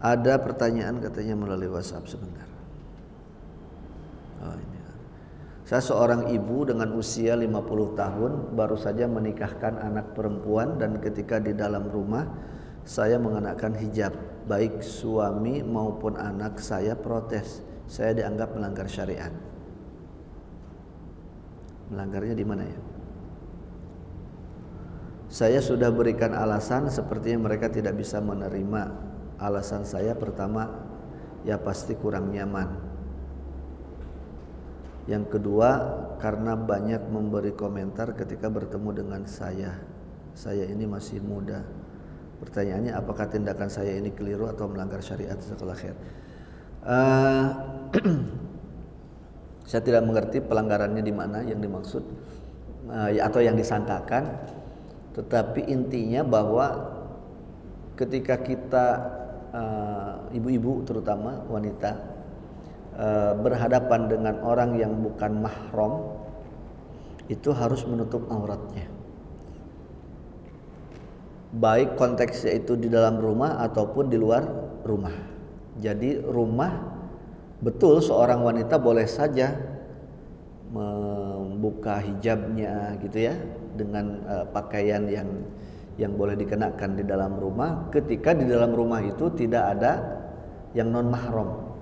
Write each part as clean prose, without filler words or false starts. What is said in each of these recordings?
Ada pertanyaan katanya melalui WhatsApp sebentar. Oh, ini. Saya seorang ibu dengan usia 50 tahun baru saja menikahkan anak perempuan dan ketika di dalam rumah saya mengenakan hijab. Baik suami maupun anak saya protes. Saya dianggap melanggar syariat. Melanggarnya di mana ya? Saya sudah berikan alasan sepertinya mereka tidak bisa menerima. Alasan saya pertama, ya pasti kurang nyaman. Yang kedua, karena banyak memberi komentar ketika bertemu dengan saya. Saya ini masih muda. Pertanyaannya, apakah tindakan saya ini keliru atau melanggar syariat? Jazakallahu khair. Saya tidak mengerti pelanggarannya di mana yang dimaksud atau yang disangkakan. Tetapi intinya bahwa ketika kita ibu-ibu terutama wanita berhadapan dengan orang yang bukan mahram, itu harus menutup auratnya. Baik konteksnya itu di dalam rumah ataupun di luar rumah. Jadi rumah, betul seorang wanita boleh saja membuka hijabnya gitu ya, dengan pakaian yang boleh dikenakan di dalam rumah ketika di dalam rumah itu tidak ada yang non mahram.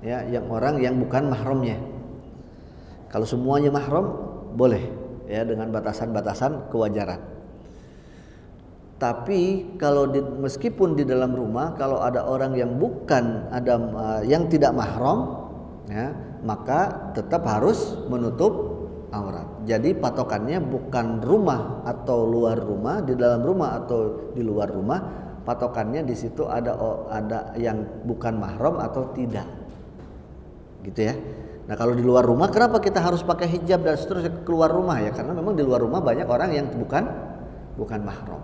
Ya, yang orang yang bukan mahramnya. Kalau semuanya mahram boleh ya, dengan batasan-batasan kewajaran. Tapi kalau meskipun di dalam rumah kalau ada orang yang bukan yang tidak mahram ya, maka tetap harus menutup aurat. Jadi patokannya bukan rumah atau luar rumah, di dalam rumah atau di luar rumah. Patokannya di situ ada yang bukan mahram atau tidak. Gitu ya. Nah, kalau di luar rumah kenapa kita harus pakai hijab dan seterusnya keluar rumah ya? Karena memang di luar rumah banyak orang yang bukan mahram.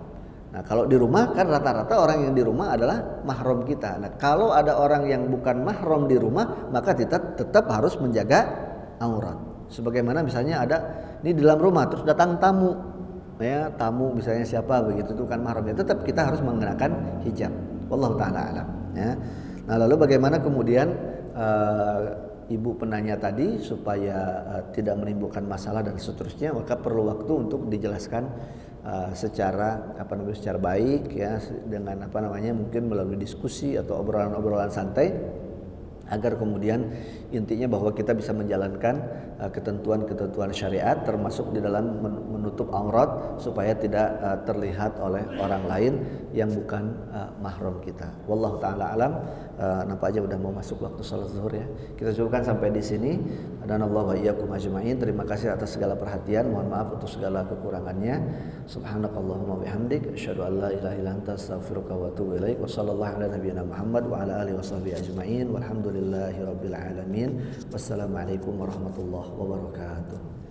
Nah, kalau di rumah kan rata-rata orang yang di rumah adalah mahram kita. Nah, kalau ada orang yang bukan mahram di rumah, maka kita tetap harus menjaga aurat. Sebagaimana misalnya ada ini di dalam rumah terus datang tamu. Ya, tamu misalnya siapa begitu itu kan mahramnya, tetap kita harus mengenakan hijab. Wallahu taala alam ya. Nah, lalu bagaimana kemudian ibu penanya tadi supaya tidak menimbulkan masalah dan seterusnya, maka perlu waktu untuk dijelaskan secara secara baik ya, dengan mungkin melalui diskusi atau obrolan-obrolan santai, agar kemudian intinya bahwa kita bisa menjalankan ketentuan-ketentuan syariat termasuk di dalam menutup aurat supaya tidak terlihat oleh orang lain yang bukan mahram kita. Wallahu taala alam. Nampaknya udah mau masuk waktu salat zuhur ya. Kita cukupkan sampai di sini. Adanallahu wa iyyakum ajmain. Terima kasih atas segala perhatian. Mohon maaf untuk segala kekurangannya. Subhanakallahumma bihamdik asyhadu an la ilaha illa anta astaghfiruka wa atubu ilaik. Wa sallallahu ala nabiyyina Muhammad wa ala alihi washabbihi ajmain. Walhamdulillahirabbil alamin. Wassalamualaikum warahmatullahi wabarakatuh.